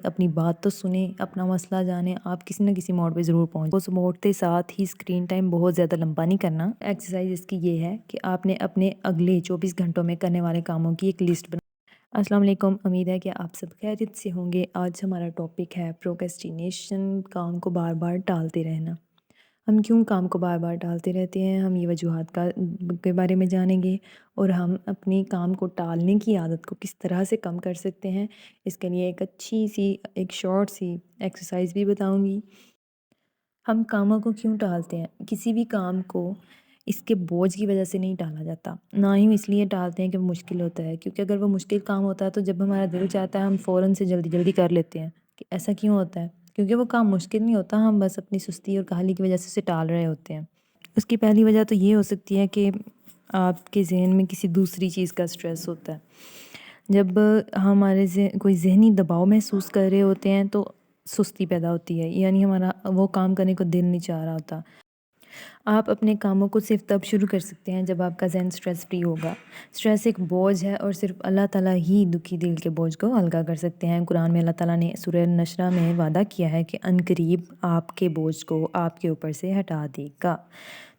اپنی بات تو سنیں، اپنا مسئلہ جانیں، آپ کسی نہ کسی موڑ پہ ضرور پہنچیں۔ وہ موڑتے ساتھ ہی اسکرین ٹائم بہت زیادہ لمبا نہیں کرنا۔ ایکسرسائز اس کی یہ ہے کہ آپ نے اپنے اگلے 24 گھنٹوں میں کرنے والے کاموں کی ایک لسٹ بنا۔ السلام علیکم، امید ہے کہ آپ سب خیریت سے ہوں گے۔ آج ہمارا ٹاپک ہے پروکریسٹینیشن، کام کو بار بار ٹالتے رہنا۔ ہم کیوں کام کو بار بار ٹالتے رہتے ہیں، ہم یہ وجوہات کے بارے میں جانیں گے، اور ہم اپنی کام کو ٹالنے کی عادت کو کس طرح سے کم کر سکتے ہیں۔ اس کے لیے ایک اچھی سی ایک شارٹ سی ایکسرسائز بھی بتاؤں گی۔ ہم کاموں کو کیوں ٹالتے ہیں؟ کسی بھی کام کو اس کے بوجھ کی وجہ سے نہیں ٹالا جاتا، نہ ہی اس لیے ٹالتے ہیں کہ وہ مشکل ہوتا ہے، کیونکہ اگر وہ مشکل کام ہوتا ہے تو جب ہمارا دل چاہتا ہے ہم فوراً سے جلدی جلدی کر لیتے ہیں۔ کہ ایسا کیوں ہوتا ہے؟ کیونکہ وہ کام مشکل نہیں ہوتا، ہم بس اپنی سستی اور کاہلی کی وجہ سے اسے ٹال رہے ہوتے ہیں۔ اس کی پہلی وجہ تو یہ ہو سکتی ہے کہ آپ کے ذہن میں کسی دوسری چیز کا سٹریس ہوتا ہے۔ جب ہمارے کوئی ذہنی دباؤ محسوس کر رہے ہوتے ہیں تو سستی پیدا ہوتی ہے، یعنی ہمارا وہ کام کرنے کو دل نہیں چاہ رہا ہوتا۔ آپ اپنے کاموں کو صرف تب شروع کر سکتے ہیں جب آپ کا ذہن سٹریس فری ہوگا۔ سٹریس ایک بوجھ ہے اور صرف اللہ تعالیٰ ہی دکھی دل کے بوجھ کو ہلکا کر سکتے ہیں۔ قرآن میں اللہ تعالیٰ نے سورہ النشر میں وعدہ کیا ہے کہ عنقریب آپ کے بوجھ کو آپ کے اوپر سے ہٹا دے گا۔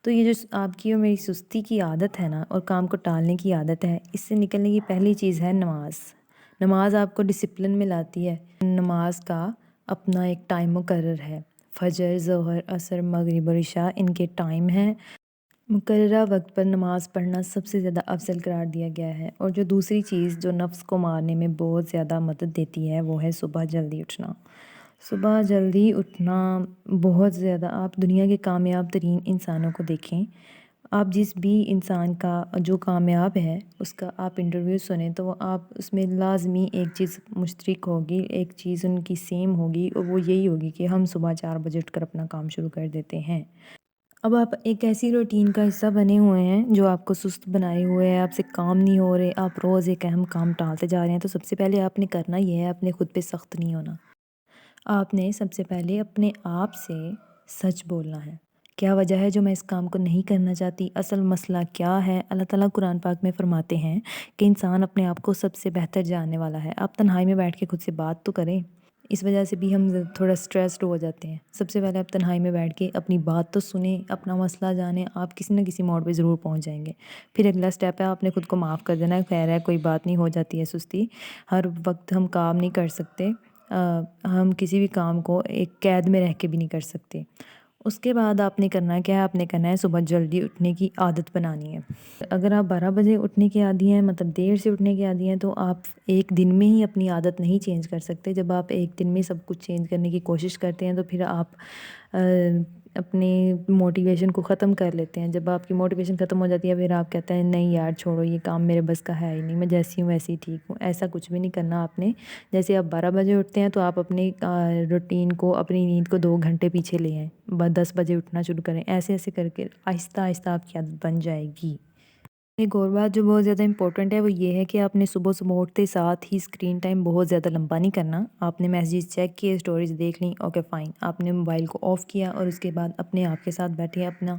تو یہ جو آپ کی اور میری سستی کی عادت ہے نا، اور کام کو ٹالنے کی عادت ہے، اس سے نکلنے کی پہلی چیز ہے نماز۔ نماز آپ کو ڈسپلن میں لاتی ہے۔ نماز کا اپنا ایک ٹائم مقرر ہے۔ فجر، ظہر، عصر، مغرب اور عشاء ان کے ٹائم ہیں۔ مقررہ وقت پر نماز پڑھنا سب سے زیادہ افضل قرار دیا گیا ہے۔ اور جو دوسری چیز جو نفس کو مارنے میں بہت زیادہ مدد دیتی ہے وہ ہے صبح جلدی اٹھنا۔ صبح جلدی اٹھنا بہت زیادہ، آپ دنیا کے کامیاب ترین انسانوں کو دیکھیں، آپ جس بھی انسان کا جو کامیاب ہے اس کا آپ انٹرویو سنیں تو وہ آپ اس میں لازمی ایک چیز مشترک ہوگی، ایک چیز ان کی سیم ہوگی، اور وہ یہی ہوگی کہ ہم صبح 4 بجے اٹھ کر اپنا کام شروع کر دیتے ہیں۔ اب آپ ایک ایسی روٹین کا حصہ بنے ہوئے ہیں جو آپ کو سست بنائے ہوئے ہے، آپ سے کام نہیں ہو رہے، آپ روز ایک اہم کام ٹالتے جا رہے ہیں، تو سب سے پہلے آپ نے کرنا یہ ہے اپنے خود پہ سخت نہیں ہونا۔ آپ نے سب سے پہلے اپنے آپ سے سچ بولنا ہے۔ کیا وجہ ہے جو میں اس کام کو نہیں کرنا چاہتی؟ اصل مسئلہ کیا ہے؟ اللہ تعالیٰ قرآن پاک میں فرماتے ہیں کہ انسان اپنے آپ کو سب سے بہتر جاننے والا ہے۔ آپ تنہائی میں بیٹھ کے خود سے بات تو کریں۔ اس وجہ سے بھی ہم تھوڑا سٹریسڈ ہو جاتے ہیں۔ سب سے پہلے آپ تنہائی میں بیٹھ کے اپنی بات تو سنیں، اپنا مسئلہ جانیں، آپ کسی نہ کسی موڑ پہ ضرور پہنچ جائیں گے۔ پھر اگلا سٹیپ ہے آپ نے خود کو معاف کر دینا ہے، خیر ہے کوئی بات نہیں، ہو جاتی ہے سستی، ہر وقت ہم کام نہیں کر سکتے، ہم کسی بھی کام کو ایک قید میں رہ کے بھی نہیں کر سکتے۔ اس کے بعد آپ نے کرنا کیا ہے؟ آپ نے کرنا ہے صبح جلدی اٹھنے کی عادت بنانی ہے۔ اگر آپ 12 بجے اٹھنے کی عادی ہیں، مطلب دیر سے اٹھنے کی عادی ہیں، تو آپ ایک دن میں ہی اپنی عادت نہیں چینج کر سکتے۔ جب آپ ایک دن میں سب کچھ چینج کرنے کی کوشش کرتے ہیں تو پھر آپ اپنی موٹیویشن کو ختم کر لیتے ہیں۔ جب آپ کی موٹیویشن ختم ہو جاتی ہے پھر آپ کہتے ہیں نہیں یار چھوڑو، یہ کام میرے بس کا ہے ہی نہیں، میں جیسی ہوں ویسی ٹھیک ہوں۔ ایسا کچھ بھی نہیں کرنا آپ نے۔ جیسے آپ 12 بجے اٹھتے ہیں تو آپ اپنی روٹین کو، اپنی نیند کو 2 گھنٹے پیچھے لے آئیں، 10 بجے اٹھنا شروع کریں۔ ایسے ایسے کر کے آہستہ آہستہ آپ کی عادت بن جائے گی۔ ایک اور بات جو بہت زیادہ امپورٹنٹ ہے وہ یہ ہے کہ آپ نے صبح صبح اٹھتے ساتھ ہی اسکرین ٹائم بہت زیادہ لمبا نہیں کرنا۔ آپ نے میسیجز چیک کیے، اسٹوریز دیکھ لیں، اوکے فائن، آپ نے موبائل کو آف کیا اور اس کے بعد اپنے آپ کے ساتھ بیٹھے اپنا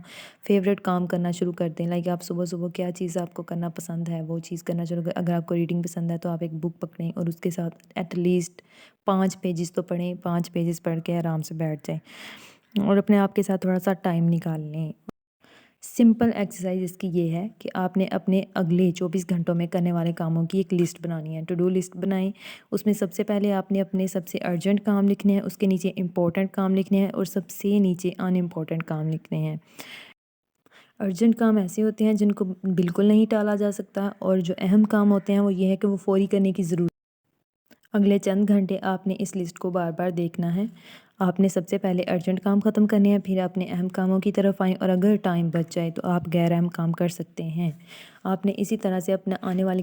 فیوریٹ کام کرنا شروع کر دیں۔ لائک آپ صبح صبح کیا چیز آپ کو کرنا پسند ہے وہ چیز کرنا شروع کریں۔ اگر آپ کو ریڈنگ پسند ہے تو آپ ایک بک پکڑیں اور اس کے ساتھ ایٹ لیسٹ 5 پیجز تو پڑھیں، 5 پیجز پڑھ کے آرام سے بیٹھ جائیں اور اپنے آپ کے ساتھ تھوڑا سا ٹائم نکال لیں۔ سمپل ایکسرسائز اس کی یہ ہے کہ آپ نے اپنے اگلے 24 گھنٹوں میں کرنے والے کاموں کی ایک لسٹ بنانی ہے، ٹو ڈو لسٹ بنائیں۔ اس میں سب سے پہلے آپ نے اپنے سب سے ارجنٹ کام لکھنے ہیں، اس کے نیچے امپورٹنٹ کام لکھنے ہیں، اور سب سے نیچے ان امپورٹنٹ کام لکھنے ہیں۔ ارجنٹ کام ایسے ہوتے ہیں جن کو بالکل نہیں ٹالا جا سکتا، اور جو اہم کام ہوتے ہیں وہ یہ ہے کہ وہ فوری کرنے کی ضرورت۔ اگلے چند گھنٹے آپ نے اس لسٹ کو بار بار دیکھنا ہے۔ آپ نے سب سے پہلے ارجنٹ کام ختم کرنے ہیں، پھر آپ نے اہم کاموں کی طرف آئیں، اور اگر ٹائم بچ جائے تو آپ غیر اہم کام کر سکتے ہیں۔ آپ نے اسی طرح سے اپنے آنے والے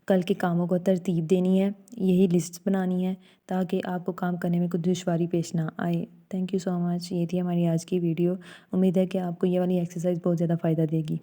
کل کے کاموں کو ترتیب دینی ہے، یہی لسٹ بنانی ہے تاکہ آپ کو کام کرنے میں کوئی دشواری پیش نہ آئے۔ تھینک یو سو مچ، یہ تھی ہماری آج کی ویڈیو۔ امید ہے کہ آپ کو یہ والی ایکسرسائز بہت زیادہ فائدہ دے گی۔